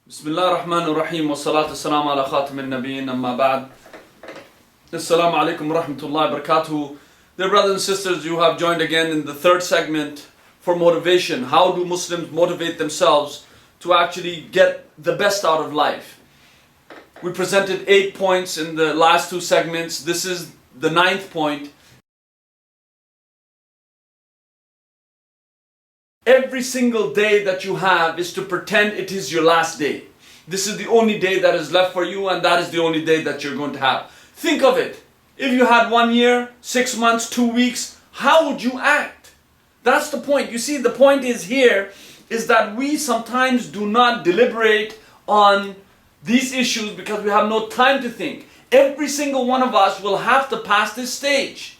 Bismillah ar-Rahman ar-Rahim wa salatu salam ala khatam al-Nabiyyin amma ba'd. Assalamu alaikum wa rahmatullahi wa barakatuhu. Dear brothers and sisters, you have joined again in the third segment for motivation. How do Muslims motivate themselves to actually get the best out of life? We presented 8 points in the last two segments. This is the 9th point. Every single day that you have is to pretend it is your last day. This is the only day that is left for you, and that is the only day that you're going to have. Think of it. If you had 1 year, 6 months, 2 weeks, how would you act? That's the point. You see, the point is here is that we sometimes do not deliberate on these issues because we have no time to think. Every single one of us will have to pass this stage.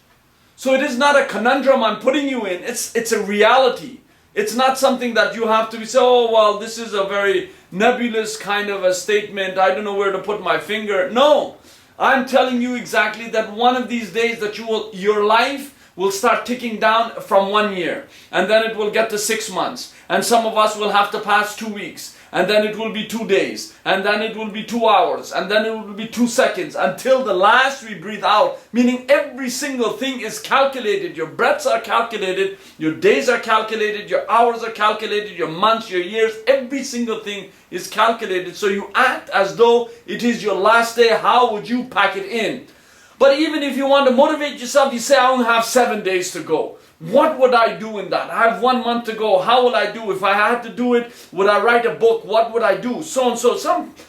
So it is not a conundrum I'm putting you in. It's a reality. It's not something that you have to be so, oh, well, this is a very nebulous kind of a statement. I don't know where to put my finger. No, I'm telling you exactly that one of these days that your life will start ticking down from 1 year. And then it will get to 6 months. And some of us will have to pass 2 weeks. And then it will be 2 days. And then it will be 2 hours. And then it will be 2 seconds. Until the last we breathe out. Meaning every single thing is calculated. Your breaths are calculated. Your days are calculated. Your hours are calculated. Your months, your years. Every single thing is calculated. So you act as though it is your last day. How would you pack it in? But even if you want to motivate yourself, you say, I only have 7 days to go. What would I do in that? I have 1 month to go. How will I do? If I had to do it, would I write a book? What would I do? So and so.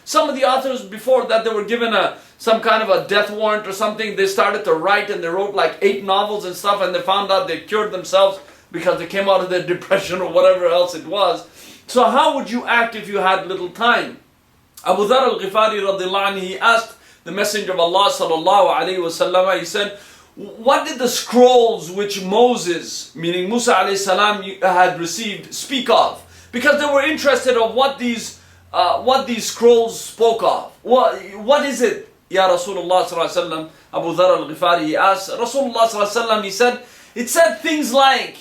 Some of the authors before that, they were given some kind of a death warrant or something. They started to write and they wrote like 8 novels and stuff, and they found out they cured themselves because they came out of their depression or whatever else it was. So how would you act if you had little time? Abu Dhar al-Ghifari radiallahu anhu, he asked the Messenger of Allah sallallahu alayhi wa sallam, he said, what did the scrolls which Moses, meaning Musa alayhi salam, had received speak of? Because they were interested of what these scrolls spoke of. What is it, Ya Rasulullah sallallahu alayhi wa sallam? Abu Dhar al-Ghifari, he asked Rasulullah sallallahu alayhi wa sallam, he said, it said things like,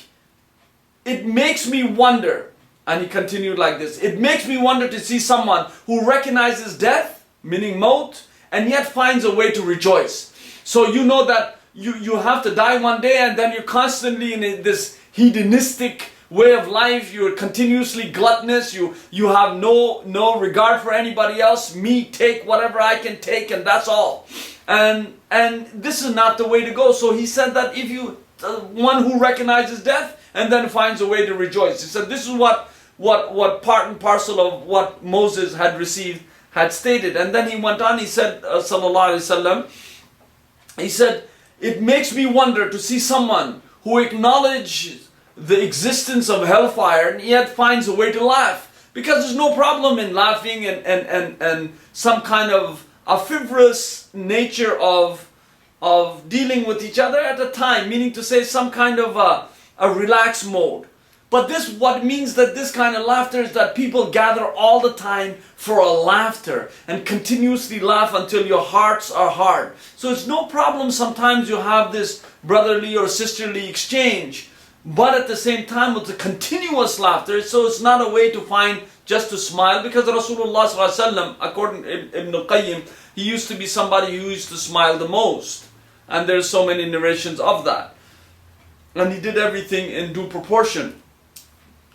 it makes me wonder, and he continued like this, it makes me wonder to see someone who recognizes death, meaning maut, and yet finds a way to rejoice. So you know that you have to die one day, and then you're constantly in this hedonistic way of life. You're continuously gluttonous. You have no regard for anybody else. Me, take whatever I can take, and that's all. And this is not the way to go. So he said that if you one who recognizes death and then finds a way to rejoice. He said this is what part and parcel of what Moses had received had stated. And then he went on, he said, sallallahu alayhi wasallam, he said, it makes me wonder to see someone who acknowledges the existence of hellfire and yet finds a way to laugh. Because there's no problem in laughing and some kind of a frivolous nature of dealing with each other at a time, meaning to say some kind of a relaxed mode. But what means that this kind of laughter is that people gather all the time for a laughter and continuously laugh until your hearts are hard. So it's no problem sometimes you have this brotherly or sisterly exchange, but at the same time it's a continuous laughter. So it's not a way to find just to smile, because Rasulullah sallallahu alaihi wasallam, according to Ibn al-Qayyim, he used to be somebody who used to smile the most. And there's so many narrations of that. And he did everything in due proportion.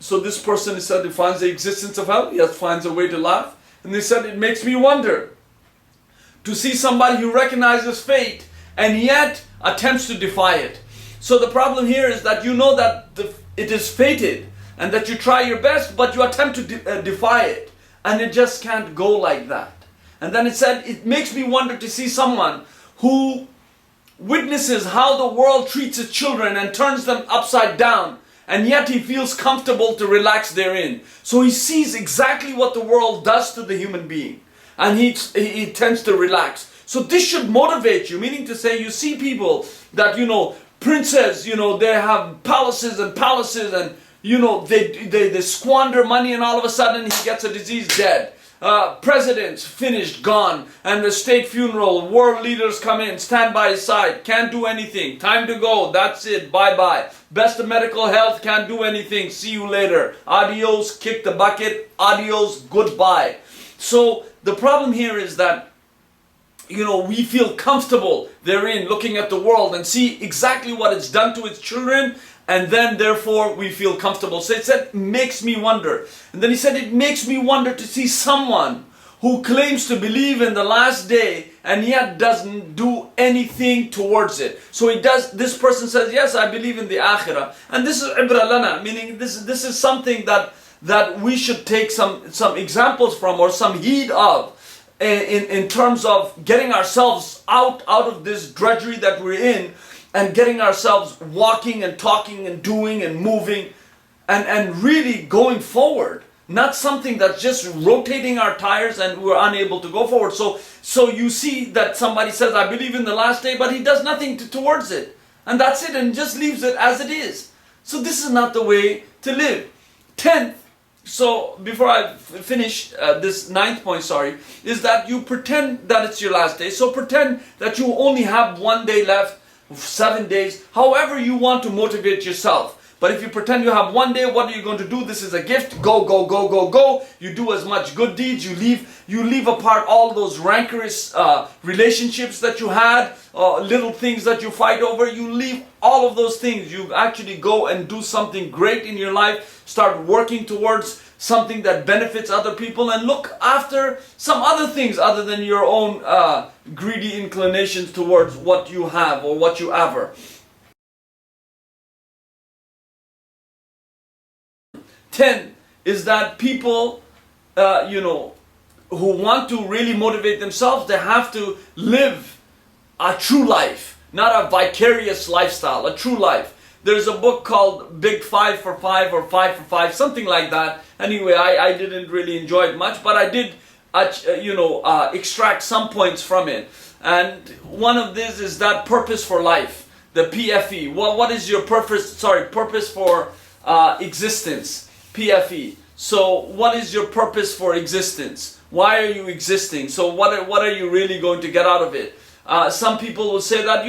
So this person said he finds the existence of hell, he finds a way to laugh. And they said, it makes me wonder to see somebody who recognizes fate and yet attempts to defy it. So the problem here is that you know that it is fated and that you try your best, but you attempt to defy it. And it just can't go like that. And then it said, it makes me wonder to see someone who witnesses how the world treats its children and turns them upside down, and yet he feels comfortable to relax therein. So he sees exactly what the world does to the human being, and he tends to relax. So this should motivate you, meaning to say, you see people that, princes, they have palaces and palaces, and they squander money, and all of a sudden he gets a disease, dead. Presidents, finished, gone, and the state funeral, world leaders come in, stand by his side, can't do anything, time to go, that's it, bye-bye. Best of medical health, can't do anything, see you later. Adios, kick the bucket, adios, goodbye. So the problem here is that, you know, we feel comfortable therein looking at the world and see exactly what it's done to its children, and then therefore we feel comfortable. So it said, makes me wonder. And then he said, it makes me wonder to see someone who claims to believe in the last day and yet doesn't do anything towards it. So this person says, yes, I believe in the akhirah. And this is ibra lana, meaning this is something that we should take some examples from, or some heed of, in terms of getting ourselves out of this drudgery that we're in, and getting ourselves walking and talking and doing and moving and really going forward. Not something that's just rotating our tires and we're unable to go forward. So you see that somebody says, I believe in the last day, but he does nothing towards it. And that's it, and just leaves it as it is. So this is not the way to live. 10th, so before I finish this 9th point, is that you pretend that it's your last day. So pretend that you only have 1 day left, 7 days, however you want to motivate yourself. But if you pretend you have 1 day, what are you going to do? This is a gift. Go, go, go, go, go. You do as much good deeds. You leave apart all those rancorous relationships that you had, little things that you fight over. You leave all of those things. You actually go and do something great in your life. Start working towards something that benefits other people, and look after some other things other than your own greedy inclinations towards what you have or what you aver. 10 is that people, who want to really motivate themselves, they have to live a true life, not a vicarious lifestyle, a true life. There's a book called Big 5 for 5 or 5 for 5, something like that. Anyway, I didn't really enjoy it much, but I did, extract some points from it. And one of these is that purpose for life, the PFE. What is your purpose? Purpose for existence. PFE. So what is your purpose for existence? Why are you existing? So what are you really going to get out of it? Some people will say that,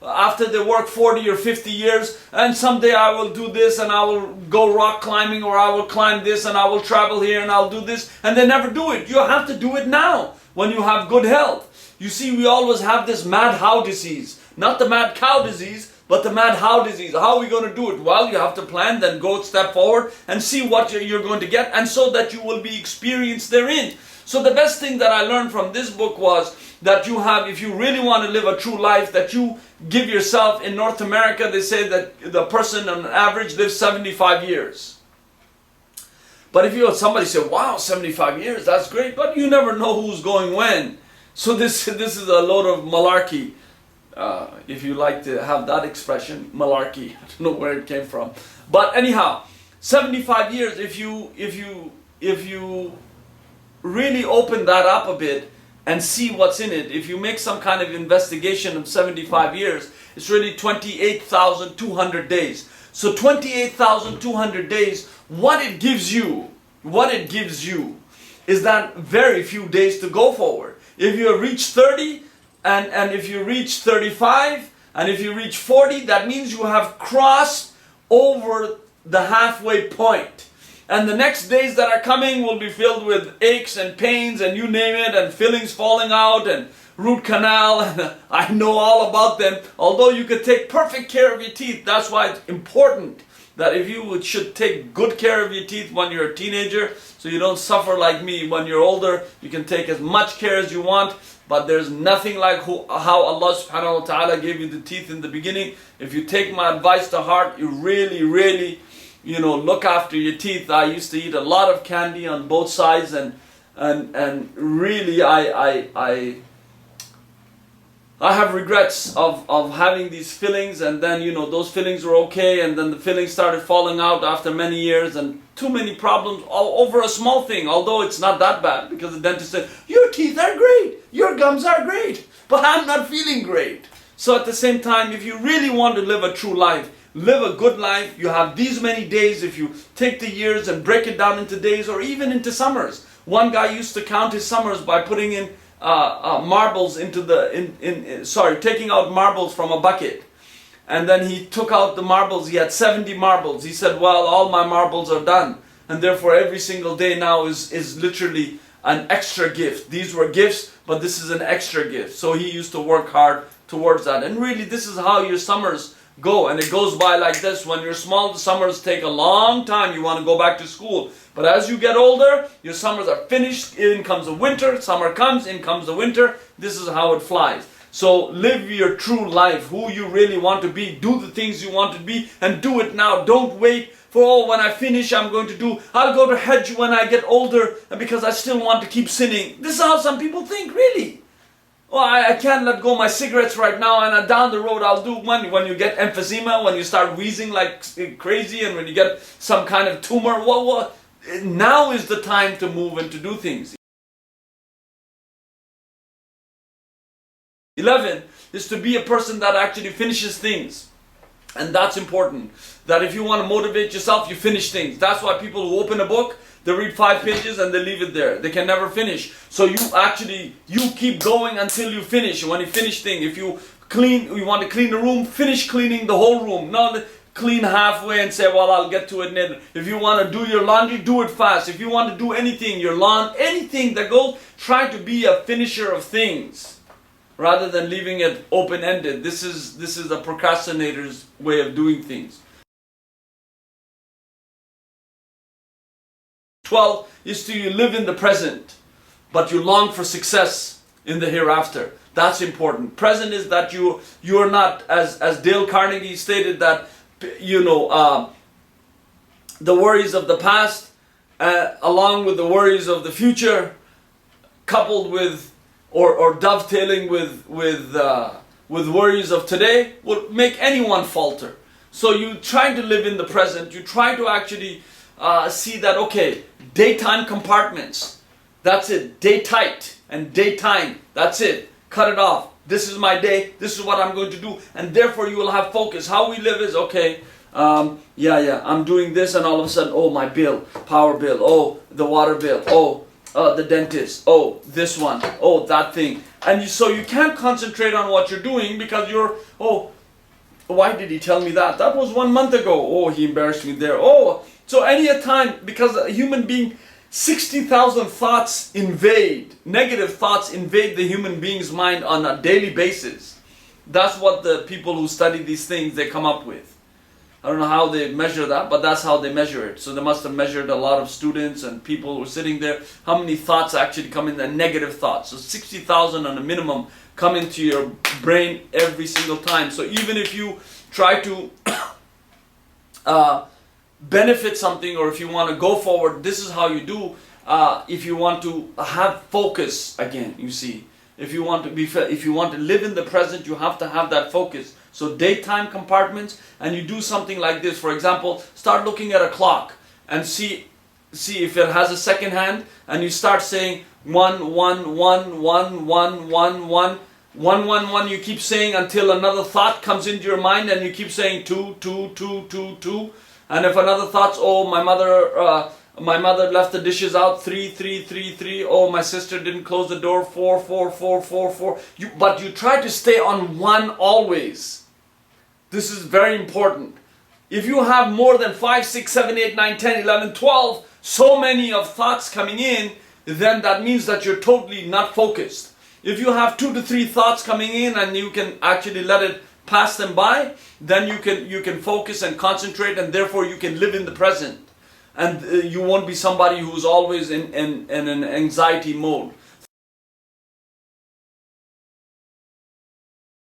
after they work 40 or 50 years, and someday I will do this, and I will go rock climbing, or I will climb this, and I will travel here, and I'll do this, and they never do it. You have to do it now, when you have good health. You see, we always have this mad how disease. Not the mad cow disease, but the mad how disease. How are we going to do it? Well, you have to plan, then go step forward and see what you're going to get, and so that you will be experienced therein. So the best thing that I learned from this book was that you have, if you really want to live a true life, that you give yourself, in North America, they say that the person on average lives 75 years. But if somebody say, wow, 75 years, that's great, but you never know who's going when. So this is a load of malarkey. If you like to have that expression, malarkey. I don't know where it came from. But anyhow, 75 years, if you really open that up a bit and see what's in it, if you make some kind of investigation of 75 years, it's really 28,200 days. So 28,200 days, what it gives you is that very few days to go forward. If you have reached 30, and if you reach 35, and if you reach 40, that means you have crossed over the halfway point. And the next days that are coming will be filled with aches and pains and you name it, and fillings falling out and root canal, and I know all about them. Although you could take perfect care of your teeth, that's why it's important that if you should take good care of your teeth when you're a teenager, so you don't suffer like me when you're older. You can take as much care as you want, but there's nothing like how Allah subhanahu wa ta'ala gave you the teeth in the beginning. If you take my advice to heart, you really look after your teeth. I used to eat a lot of candy on both sides, and really I have regrets of having these fillings, and then those fillings were okay, and then the fillings started falling out after many years, and too many problems all over a small thing, although it's not that bad, because the dentist said, your teeth are great, your gums are great, but I'm not feeling great. So at the same time, if you really want to live a true life, live a good life, you have these many days. If you take the years and break it down into days, or even into summers. One guy used to count his summers by putting in marbles into taking out marbles from a bucket. And then he took out the marbles. He had 70 marbles. He said, well, all my marbles are done, and therefore every single day now is literally an extra gift. These were gifts, but this is an extra gift. So he used to work hard towards that. And really, this is how your summers go. And it goes by like this. When you're small, the summers take a long time. You want to go back to school. But as you get older, your summers are finished. In comes the winter. Summer comes, in comes the winter. This is how it flies. So live your true life, who you really want to be. Do the things you want to be and do it now. Don't wait for, oh, when I finish, I'll go to Hajj when I get older because I still want to keep sinning. This is how some people think, really. Oh, I can't let go of my cigarettes right now, and down the road I'll do when you get emphysema, when you start wheezing like crazy, and when you get some kind of tumor. Now is the time to move and to do things. 11 is to be a person that actually finishes things. And that's important. That if you want to motivate yourself, you finish things. That's why people who open a book, they read 5 pages and they leave it there. They can never finish. So you keep going until you finish. When you finish things, if you want to clean the room, finish cleaning the whole room. Not clean halfway and say, well, I'll get to it later. If you want to do your laundry, do it fast. If you want to do anything, your lawn, anything that goes, try to be a finisher of things, rather than leaving it open-ended. This is a procrastinator's way of doing things. 12 is to you live in the present, but you long for success in the hereafter. That's important. Present is that you are not, as Dale Carnegie stated, that the worries of the past, along with the worries of the future, coupled with or dovetailing with worries of today, will make anyone falter. So you try to live in the present. You try to actually see that, okay, daytime compartments, that's it. Day tight and daytime, that's it. Cut it off. This is my day. This is what I'm going to do. And therefore you will have focus. How we live is, okay, I'm doing this, and all of a sudden, oh, my bill, power bill, oh, the water bill, oh, the dentist, oh, this one, oh, that thing. And so you can't concentrate on what you're doing because you're, oh, why did he tell me that? That was 1 month ago. Oh, he embarrassed me there. Oh, so any time, because a human being, 60,000 thoughts negative thoughts invade the human being's mind on a daily basis. That's what the people who study these things, they come up with. I don't know how they measure that, but that's how they measure it. So they must have measured a lot of students and people who are sitting there, how many thoughts actually come in, the negative thoughts. So 60,000 on a minimum come into your brain every single time. So even if you try to benefit something, or if you want to go forward, this is how you do. If you want to have focus again, you see. If you want to live in the present, you have to have that focus. So daytime compartments, and you do something like this. For example, start looking at a clock and see if it has a second hand, and you start saying 1 1 1 1 1 1 1 1 1 1. You keep saying until another thought comes into your mind, and you keep saying 2 2 2 2 2. And if another thought's, oh, my mother left the dishes out, 3 3 3 3. Oh, my sister didn't close the door, 4 4 4 4 4. But you try to stay on 1 always. This is very important. If you have more than 5 6 7 8 9 10 11 12, so many of thoughts coming in, then that means that you're totally not focused. If you have 2 to 3 thoughts coming in and you can actually let it pass them by, then you can focus and concentrate, and therefore you can live in the present. And you won't be somebody who's always in an anxiety mode.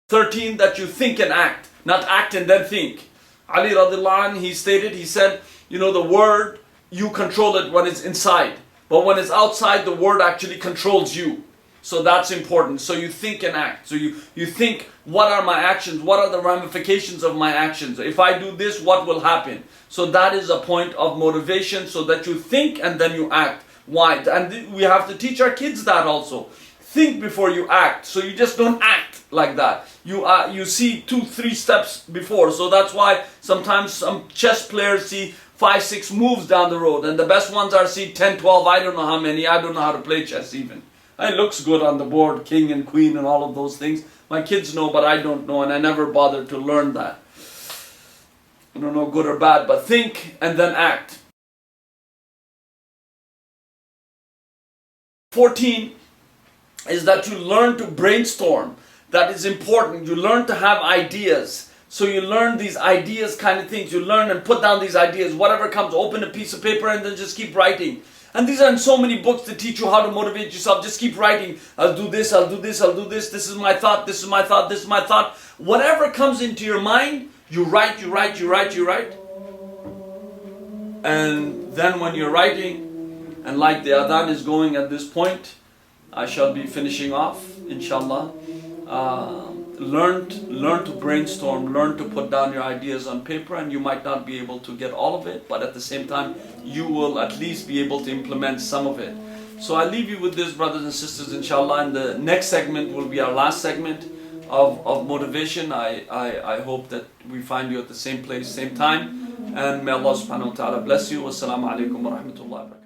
13, that you think and act, not act and then think. Ali radiallahu anh, he said, the word, you control it when it's inside. But when it's outside, the word actually controls you. So that's important. So you think and act. So you think, what are my actions? What are the ramifications of my actions? If I do this, what will happen? So that is a point of motivation, so that you think and then you act. Why? And we have to teach our kids that also. Think before you act. So you just don't act like that. You see 2 3 steps before. So that's why sometimes some chess players see 5 6 moves down the road, and the best ones are see 10 12. I don't know how many. I don't know how to play chess even. It looks good on the board, king and queen and all of those things. My kids know, but I don't know, and I never bothered to learn that. I don't know good or bad, but think and then act. 14 is that you learn to brainstorm. That is important. You learn to have ideas. So you learn these ideas kind of things. You learn and put down these ideas. Whatever comes, open a piece of paper and then just keep writing. And these are in so many books that teach you how to motivate yourself. Just keep writing. I'll do this, I'll do this, I'll do this. This is my thought, this is my thought, this is my thought. Whatever comes into your mind, you write, you write, you write, you write. And then when you're writing, and like the adhan is going at this point, I shall be finishing off, inshallah. Learn to brainstorm, learn to put down your ideas on paper, and you might not be able to get all of it, but at the same time, you will at least be able to implement some of it. So I leave you with this, brothers and sisters, inshallah, and the next segment will be our last segment of motivation. I hope that we find you at the same place, same time, and may Allah subhanahu wa ta'ala bless you. Wassalamu alaikum wa rahmatullahi wa barakatuh.